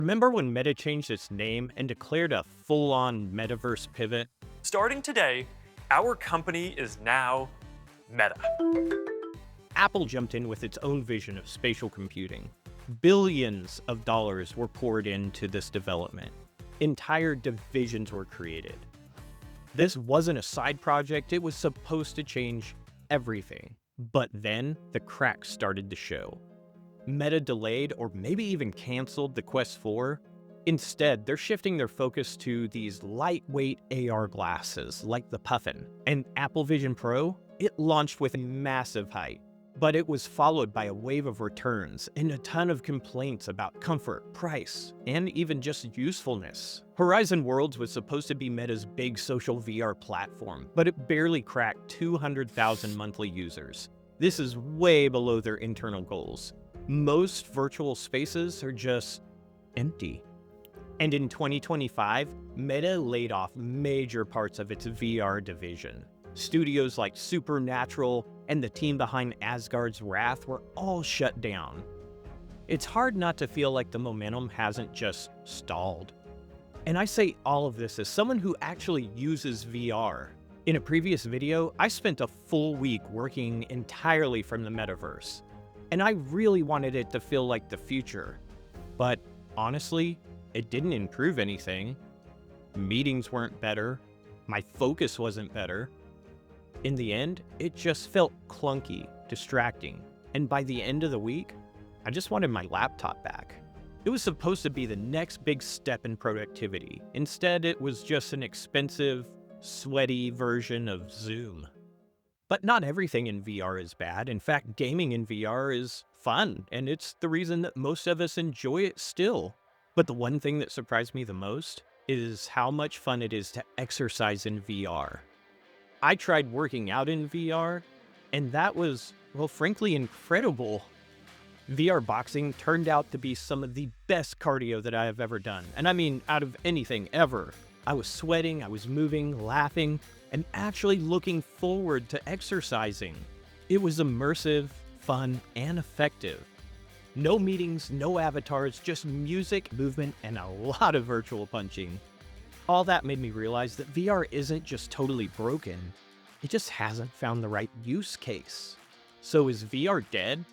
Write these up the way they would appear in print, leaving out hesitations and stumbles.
Remember when Meta changed its name and declared a full-on metaverse pivot? Starting today, our company is now Meta. Apple jumped in with its own vision of spatial computing. Billions of dollars were poured into this development. Entire divisions were created. This wasn't a side project, it was supposed to change everything. But then the cracks started to show. Meta delayed or maybe even canceled the Quest 4. Instead, they're shifting their focus to these lightweight AR glasses like the Puffin. And Apple Vision Pro, it launched with massive hype. But it was followed by a wave of returns and a ton of complaints about comfort, price, and even just usefulness. Horizon Worlds was supposed to be Meta's big social VR platform, but it barely cracked 200,000 monthly users. This is way below their internal goals. Most virtual spaces are just empty. And in 2025, Meta laid off major parts of its VR division. Studios like Supernatural and the team behind Asgard's Wrath were all shut down. It's hard not to feel like the momentum hasn't just stalled. And I say all of this as someone who actually uses VR. In a previous video, I spent a full week working entirely from the Metaverse. And I really wanted it to feel like the future. But honestly, it didn't improve anything. Meetings weren't better. My focus wasn't better. In the end, it just felt clunky, distracting. And by the end of the week, I just wanted my laptop back. It was supposed to be the next big step in productivity. Instead, it was just an expensive, sweaty version of Zoom. But not everything in VR is bad. In fact, gaming in VR is fun, and it's the reason that most of us enjoy it still. But the one thing that surprised me the most is how much fun it is to exercise in VR. I tried working out in VR, and that was, well, frankly, incredible. VR boxing turned out to be some of the best cardio that I have ever done. And I mean, out of anything ever. I was sweating, I was moving, laughing, and actually looking forward to exercising. It was immersive, fun, and effective. No meetings, no avatars, just music, movement, and a lot of virtual punching. All that made me realize that VR isn't just totally broken, it just hasn't found the right use case. So is VR dead?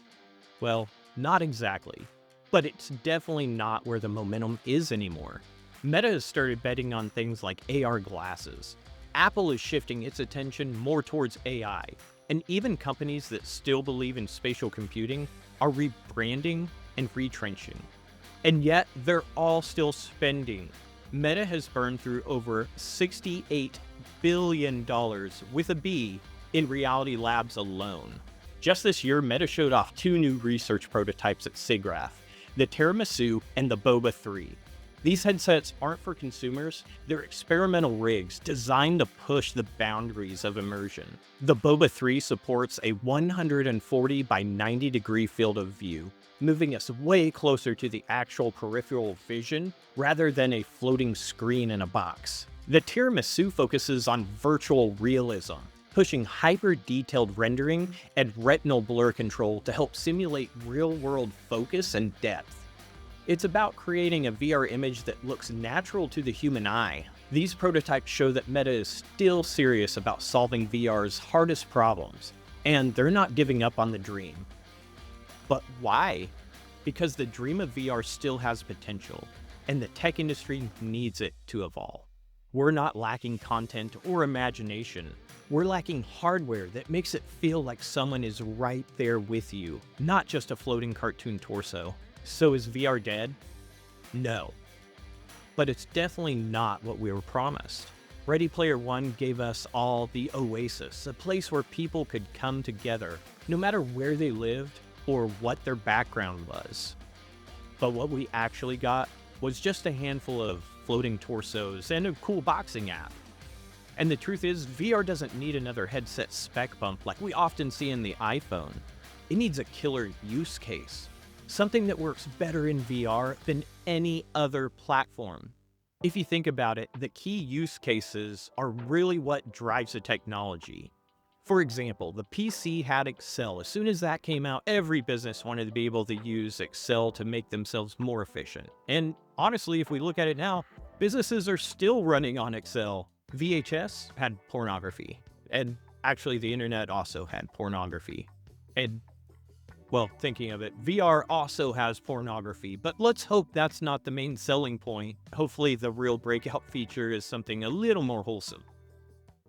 Well, not exactly. But it's definitely not where the momentum is anymore. Meta has started betting on things like AR glasses. Apple is shifting its attention more towards AI, and even companies that still believe in spatial computing are rebranding and retrenching. And yet, they're all still spending. Meta has burned through over $68 billion with a B in Reality Labs alone. Just this year, Meta showed off two new research prototypes at SIGGRAPH, the Tiramisu and the Boba 3. These headsets aren't for consumers, they're experimental rigs designed to push the boundaries of immersion. The Boba 3 supports a 140 by 90 degree field of view, moving us way closer to the actual peripheral vision rather than a floating screen in a box. The Tiramisu focuses on virtual realism, pushing hyper-detailed rendering and retinal blur control to help simulate real-world focus and depth. It's about creating a VR image that looks natural to the human eye. These prototypes show that Meta is still serious about solving VR's hardest problems, and they're not giving up on the dream. But why? Because the dream of VR still has potential, and the tech industry needs it to evolve. We're not lacking content or imagination. We're lacking hardware that makes it feel like someone is right there with you, not just a floating cartoon torso. So is VR dead? No. But it's definitely not what we were promised. Ready Player One gave us all the Oasis, a place where people could come together, no matter where they lived or what their background was. But what we actually got was just a handful of floating torsos and a cool boxing app. And the truth is, VR doesn't need another headset spec bump like we often see in the iPhone. It needs a killer use case. Something that works better in VR than any other platform. If you think about it, the key use cases are really what drives the technology. For example, the PC had Excel. As soon as that came out, every business wanted to be able to use Excel to make themselves more efficient. And honestly, if we look at it now, businesses are still running on Excel. VHS had pornography. And actually, the internet also had pornography. And well, thinking of it, VR also has pornography, but let's hope that's not the main selling point. Hopefully, the real breakout feature is something a little more wholesome.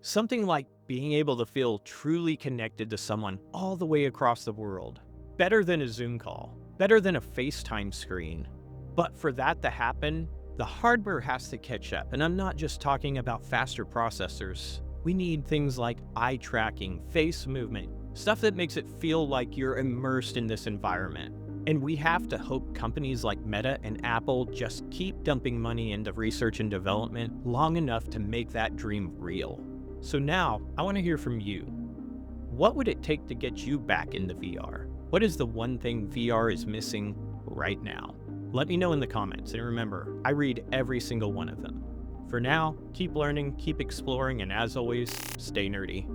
Something like being able to feel truly connected to someone all the way across the world. Better than a Zoom call, better than a FaceTime screen. But for that to happen, the hardware has to catch up, and I'm not just talking about faster processors. We need things like eye tracking, face movement, stuff that makes it feel like you're immersed in this environment. And we have to hope companies like Meta and Apple just keep dumping money into research and development long enough to make that dream real. So now, I want to hear from you. What would it take to get you back into VR? What is the one thing VR is missing right now? Let me know in the comments, and remember, I read every single one of them. For now, keep learning, keep exploring, and as always, stay nerdy.